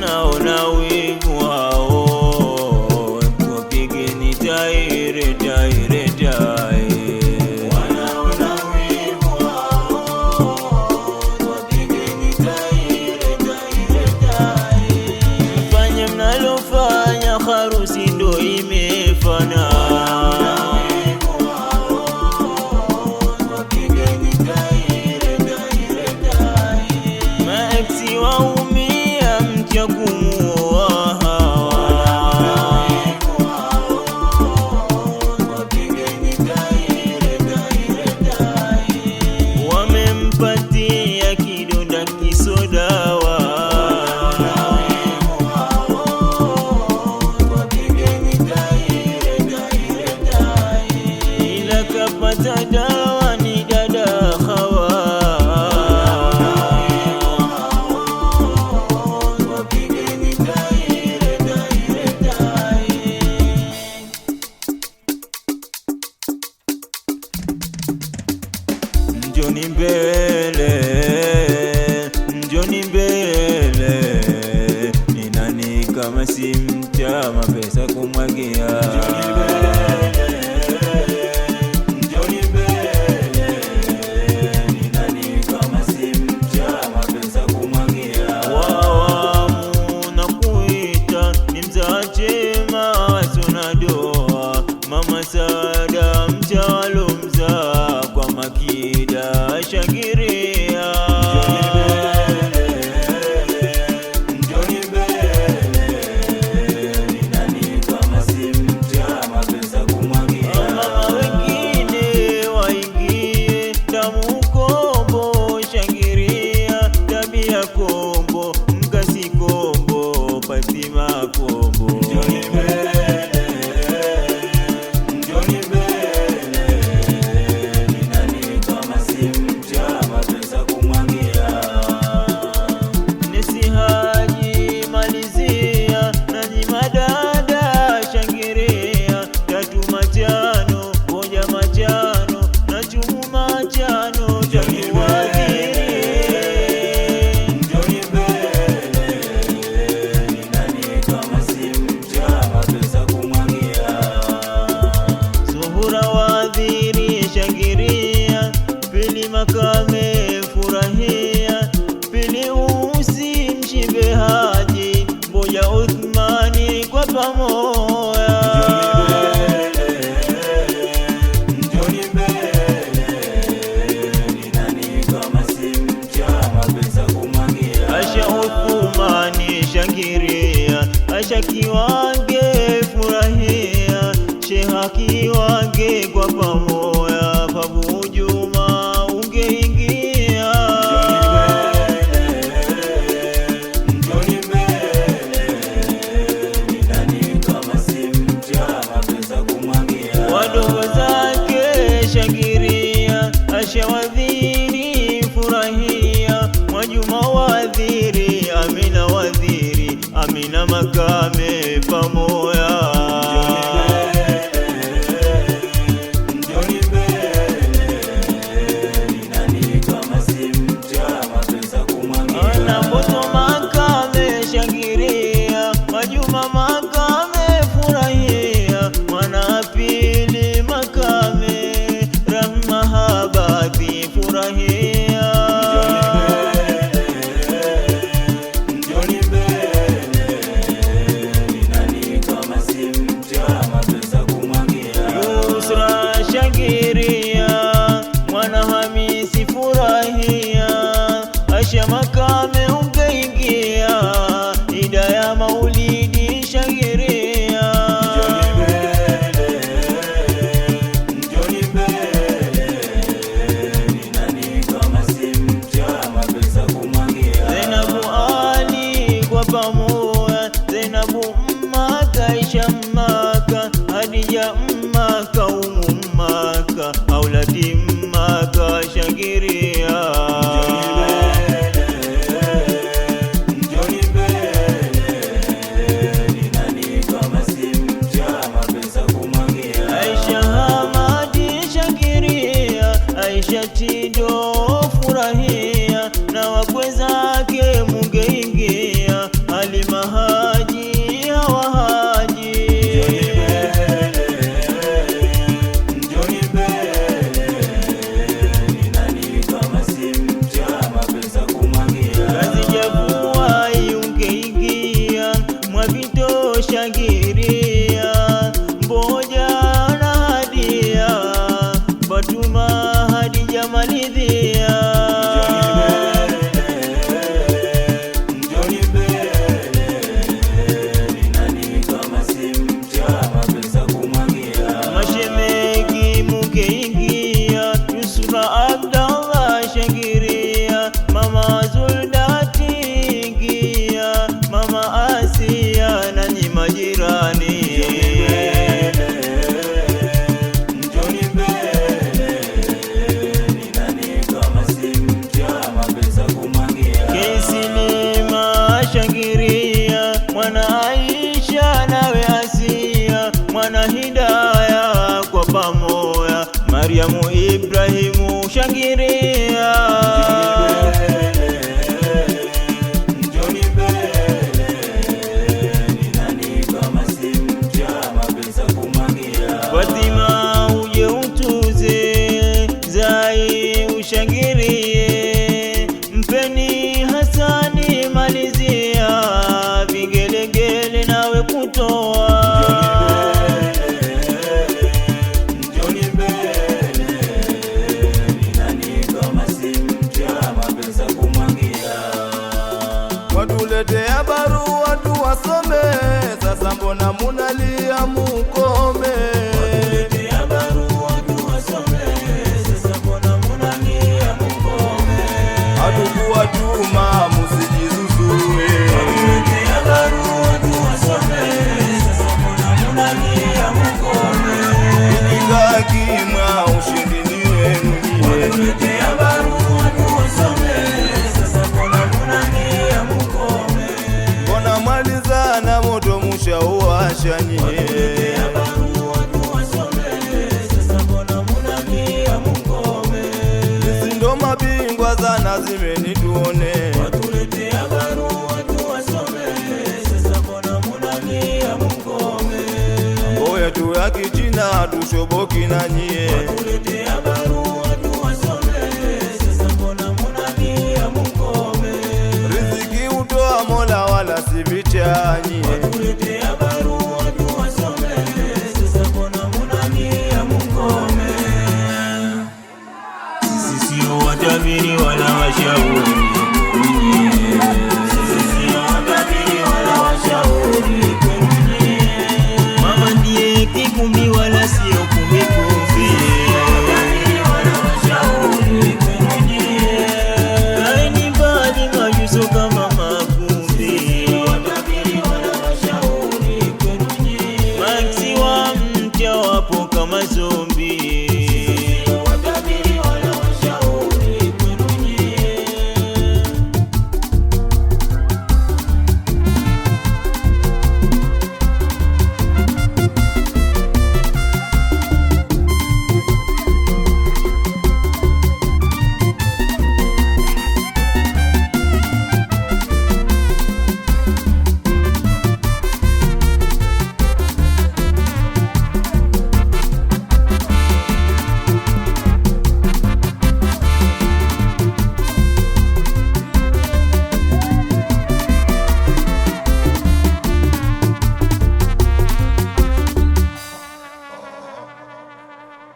wanaona wivu hao, wapigeni taire taire taire. Wanaona wivu hao, wapigeni taire taire taire. Mfanye mnalofanya, harusi ndo imefana. Maeksi waumia mcha kumuoa hawa, wamempatia kidonda kisodawa, ila kapata dawa ni dada Hawa. Njoni mbele, njoni mbele, ni nani kama si mcha mapesa kumwagia? Njoni mbele, ni nani kama si mcha mapesa kumwagia? Wawamu na kuita ni mzaa chema wasona doa, Mama Saada mcha walomzaa kwa makida shangiria. Njoni mbele, ni nani kama si mcha mapesa kumwagia? Mama wengine waingie damu kombo shangiria, tabia kombo mkasi kombo Fatima kombo. Njoni mbele, njoni mbele, ni nani kama si mcha mapesa kumwagia? Nesi Haji malizia, nanyi madada shangiria, tatu machano moja machano na chumu machano tatu wadhiri. Njoni mbele, ni nani kama si mcha mapesa kumwagia? Zuhura wadhiri shangiria, Pili Makame furahia, Pili Usi Mshibe Haji, Mboja Uthmani kwa pamoja. Njoni mbele, ni nani kama si mcha mapesa kumwagia? Asha Uthmani shangiria, Asha Kiwange furahia, Sheha Kiwange kwa pamoja, Babu Juma ungeingia. Njoni mbele, ni nani kama si mcha mapesa kumwagia? Wadogo zake shangiria, Asha Wadhiri furahia, Mwajuma Wadhiri, Amina Wadhiri, Amina Makame pamoja. Njoni mbele, ni nani kama si mcha mapesa kumwagia? Na Mboto Makame shangiria, Majuma Makame furahia, Mwana Pili Makame, Rahma Habadhi furahia. Njoni mbele, ni Mariamu Ibrahimu shangiria, njoni mbele, ni nani kama si mcha mapesa kumwagia. Fatima uje utuze, Zai ushangirie, mpeni Hasani malizia, vigelegele nawe kutoa. Watuletea barua tuwasome, sasa mbona munalia mukome? Watuletea barua tuwasome, sasa mbona munalia mukome? Hatukuwatuma musijizuzue. Watuletea barua tuwasome, sasa mbona munalia mukome? Ikikaa kimya ushindi ni wenu nyie. Watuletea barua tuwasome, sasa mbona munalia mukome? Mbona malizana moto mushauwasha nyie? Watuletea barua tuwasome, sasa mbona munalia mukome? Sisi ndo mabingwa zana zimenituone. Watuletea barua tuwasome, sasa mbona munalia mukome? Mambo yetu ya kichina hatushoboki na nyie. Watuletea barua tuwasome, sasa mbona munalia mukome? Riziki utoa Mola wala si vicha nyie. Watuletea barua